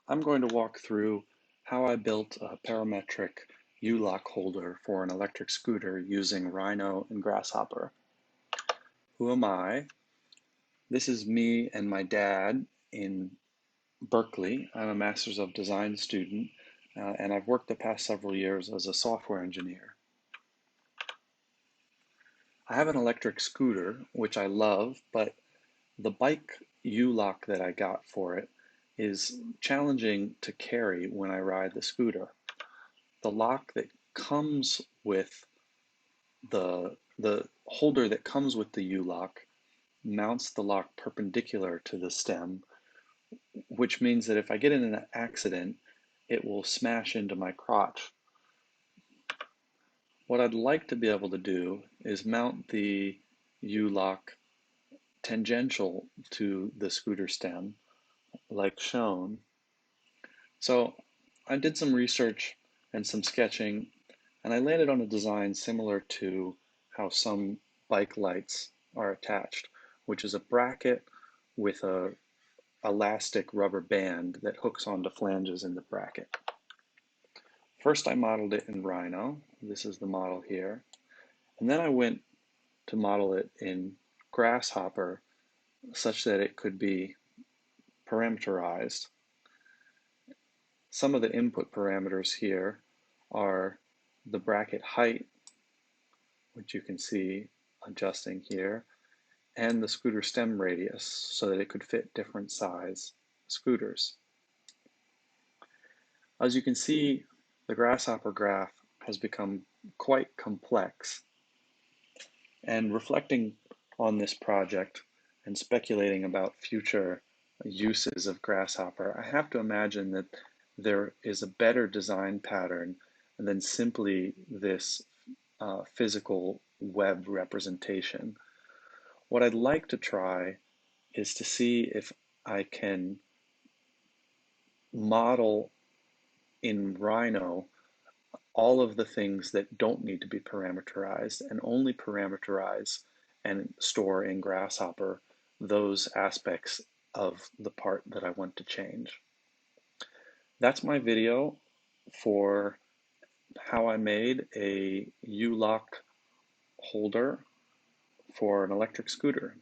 I'm going to walk through how I built a parametric U-lock holder for an electric scooter using Rhino and Grasshopper. Who am I? This is me and my dad in Berkeley. I'm a Master's of Design student, and I've worked the past several years as a software engineer. I have an electric scooter, which I love, but the bike U-lock that I got for it is challenging to carry when I ride the scooter. The lock that comes with the holder that comes with the U-lock mounts the lock perpendicular to the stem, which means that if I get in an accident, it will smash into my crotch. What I'd like to be able to do is mount the U-lock tangential to the scooter stem, like shown. So I did some research and some sketching, and I landed on a design similar to how some bike lights are attached, which is a bracket with a elastic rubber band that hooks onto flanges in the bracket. First I modeled it in Rhino. This is the model here. And then I went to model it in Grasshopper such that it could be parameterized. Some of the input parameters here are the bracket height, which you can see adjusting here, and the scooter stem radius so that it could fit different size scooters. As you can see, the Grasshopper graph has become quite complex, and reflecting on this project and speculating about future uses of Grasshopper, I have to imagine that there is a better design pattern than simply this physical web representation. What I'd like to try is to see if I can model in Rhino all of the things that don't need to be parameterized and only parameterize and store in Grasshopper those aspects of the part that I want to change. That's my video for how I made a U-lock holder for an electric scooter.